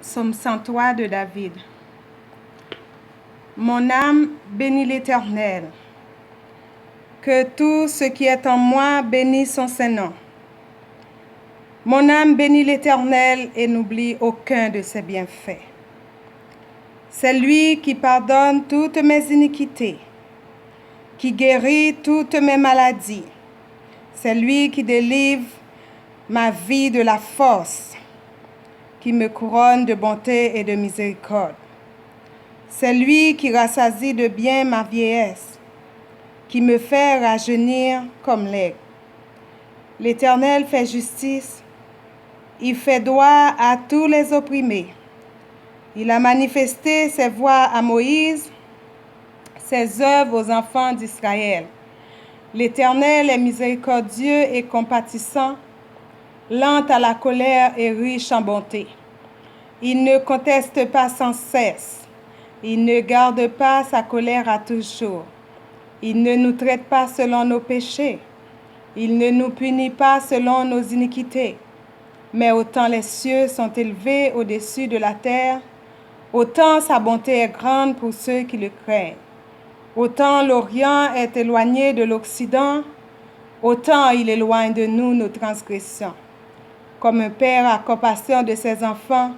Psaume 103 de David. Mon âme bénit l'Éternel. Que tout ce qui est en moi bénisse son Saint-Nom. Mon âme bénit l'Éternel et n'oublie aucun de ses bienfaits. C'est lui qui pardonne toutes mes iniquités, qui guérit toutes mes maladies. C'est lui qui délivre ma vie de la force, qui me couronne de bonté et de miséricorde. C'est lui qui rassasie de bien ma vieillesse, qui me fait rajeunir comme l'aigle. L'Éternel fait justice, il fait droit à tous les opprimés. Il a manifesté ses voies à Moïse, ses œuvres aux enfants d'Israël. L'Éternel est miséricordieux et compatissant, lent à la colère et riche en bonté. Il ne conteste pas sans cesse. Il ne garde pas sa colère à toujours. Il ne nous traite pas selon nos péchés. Il ne nous punit pas selon nos iniquités. Mais autant les cieux sont élevés au-dessus de la terre, autant sa bonté est grande pour ceux qui le craignent. Autant l'Orient est éloigné de l'Occident, autant il éloigne de nous nos transgressions. Comme un père a compassion de ses enfants,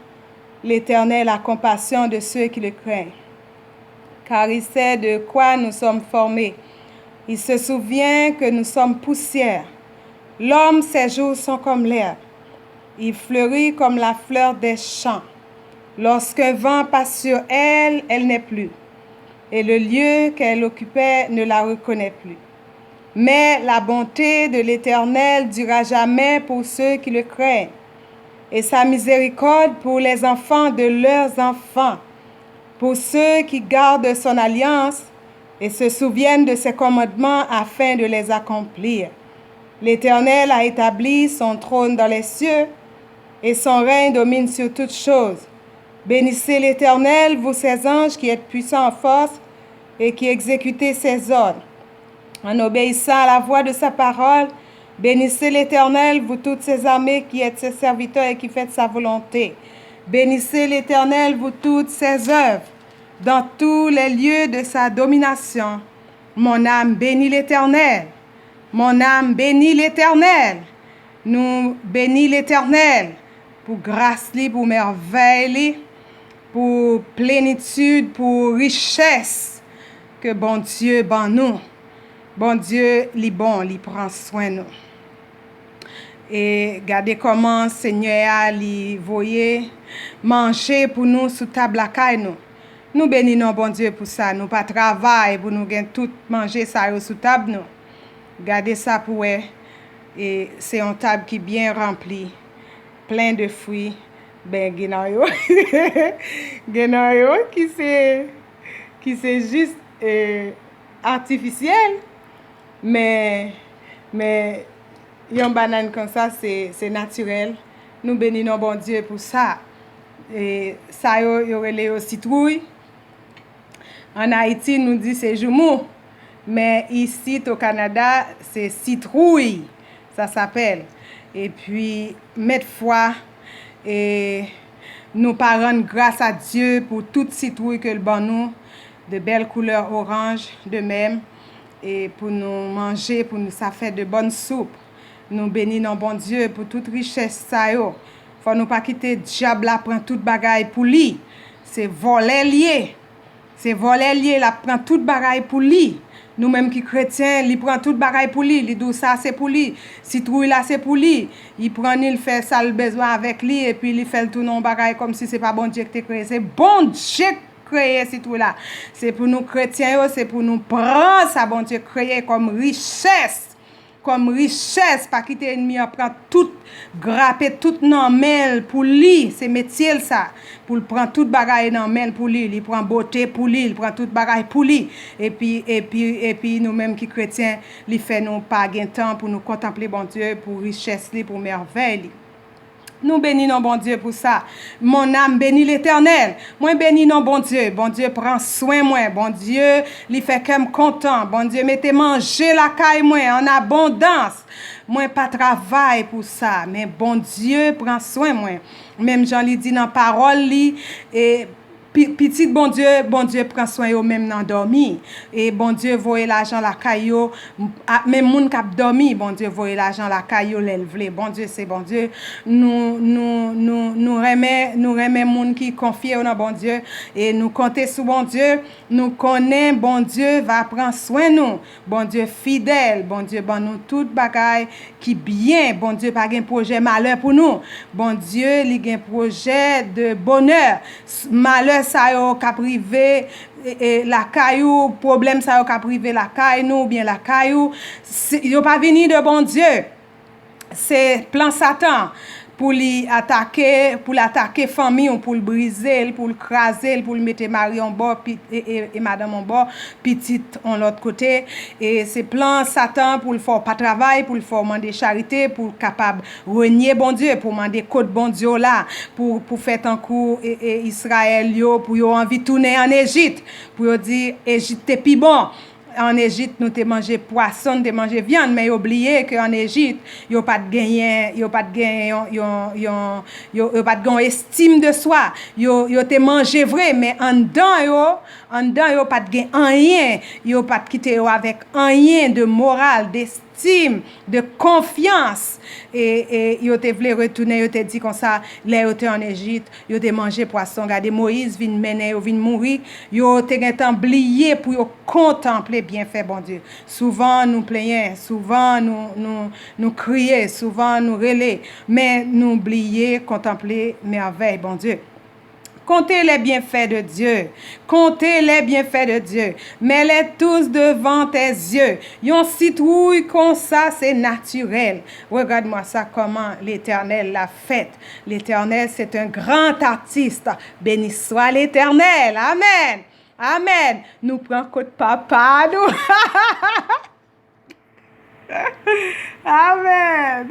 l'Éternel a compassion de ceux qui le craignent. Car il sait de quoi nous sommes formés. Il se souvient que nous sommes poussière. L'homme, ses jours sont comme l'herbe. Il fleurit comme la fleur des champs. Lorsqu'un vent passe sur elle, elle n'est plus. Et le lieu qu'elle occupait ne la reconnaît plus. Mais la bonté de l'Éternel durera jamais pour ceux qui le craignent, et sa miséricorde pour les enfants de leurs enfants, pour ceux qui gardent son alliance et se souviennent de ses commandements afin de les accomplir. L'Éternel a établi son trône dans les cieux, et son règne domine sur toutes choses. Bénissez l'Éternel, vous ses anges qui êtes puissants en force et qui exécutez ses ordres. En obéissant à la voix de sa parole, bénissez l'Éternel, vous toutes ses armées qui êtes ses serviteurs et qui faites sa volonté. Bénissez l'Éternel, vous toutes ses œuvres, dans tous les lieux de sa domination. Mon âme bénit l'Éternel. Mon âme bénit l'Éternel. Nous bénit l'Éternel pour grâce, pour merveille, pour plénitude, pour richesse que bon Dieu ban nous. Bon Dieu, li bon, li prend soin de nous. Et regardez comment Seigneur a li voyé manger pour nous sous table la caille nous. Nous bénissons bon Dieu pour ça. Nous pas travail pour nous gagner tout manger ça sous table nous. Regardez ça pour eux. Et c'est une table qui est bien remplie, plein de fruits. Ben genayo qui c'est juste artificiel. Mais yon banane comme ça, c'est naturel. Nous bénissons bon Dieu pour ça. Et ça, y aurait les citrouilles. En Haïti, nous dit c'est joumou. Mais ici, au Canada, c'est citrouille. Ça s'appelle. Et puis, mettre foi. Et nous parlons grâce à Dieu pour toute citrouille que le bon nous. De belles couleurs orange, de même. Et pour nous manger, pour nous ça fait de bonnes soupes. Nous bénissons bon Dieu pour toute richesse ça yo. Faut nous pas quitter diable là prend toute bagaille pour lui. C'est voler lié. C'est voler lié là prend toute bagaille pour lui. Nous même qui chrétiens, il prend toute bagaille pour lui, il dit ça c'est pour lui, citrouille là c'est pour lui. Il prend il fait ça le besoin avec lui et puis il fait tout non bagaille comme si c'est pas bon Dieu qui t'a créé, c'est bon Dieu créé c'est tout là. C'est pour nous chrétiens, c'est pour nous prendre ça bon Dieu créé comme richesse. Comme richesse, pas quitter ennemi en prend tout grapper tout nan main pour lui, c'est métier ça. Pour prendre toute bagaille nan main pour lui, il prend beauté pour lui, il prend toute bagaille pour lui. Et puis nous mêmes qui chrétiens, il fait nous pas gain temps pour nous contempler bon Dieu pour richesse li, pour merveille. Nous bénissons bon Dieu pour ça. Mon âme bénit l'Éternel. Moi bénissons bon Dieu. Bon Dieu prend soin moi. Bon Dieu lui fait qu'elle content. Bon Dieu mettez manger la caille moi en abondance. Moi pas travail pour ça, mais bon Dieu prend soin moi. Même Jean li dit dans parole li, et petit bon Dieu prend soin yo même dans dormi. Et bon Dieu voye l'argent la caillou, même moun k'ap dormi, bon Dieu voye l'argent la caillou l'elvle. Bon Dieu c'est bon Dieu. Nous remet moun qui confie dans bon Dieu et nous compter sur bon Dieu. Nous connaît bon Dieu va prendre soin nous. Bon Dieu fidèle, bon Dieu ban nous toute bagaille qui bien. Bon Dieu pas gen projet malheur pour nous. Bon Dieu li gen projet de bonheur. Malheur ça yo ka privé la caillou, problème ça yo ka privé la caille nous bien la caillou, yo pas venu de bon Dieu. C'est plan Satan pour l'attaquer famille, pour le briser, pour le craser, pour le mettre mari en bord et madame en bord, petite en l'autre côté. Et c'est plan Satan pour le faire pas travail, pour le faire demander charité, pour capable renier bon Dieu, pour demander code bon Dieu là, pour faire un coup Israël yo, pour yo envie tourner en Égypte, pour dire Égypte est plus bon. En Égypte, nous te mangé poisson, te mangé viande, mais oublié que en Égypte, yo pas de gagner, yo pas de estime de soi. Yo te mangé vrai, mais en dedans yo pas de gain rien, yo pas de quitter avec rien de morale, d'estime, de confiance. Et yo te vle retourner, yo te dit comme ça, là yo te en Égypte, yo te mangé poisson, regardez Moïse vinn mener, yo vinn mourir, yo te gen temps oublié pour yo contempler bien fait bon Dieu. Souvent nous plaignons, souvent nous crions, souvent nous relais, mais nous oublions contempler merveille bon Dieu. Comptez les bienfaits de Dieu. Comptez les bienfaits de Dieu. Mets-les tous devant tes yeux. Yon citrouille comme ça, c'est naturel. Regarde-moi ça, comment l'Éternel l'a fait. L'Éternel, c'est un grand artiste. Béni soit l'Éternel. Amen. Amen. Nous prenons côté papa, nous. Amen.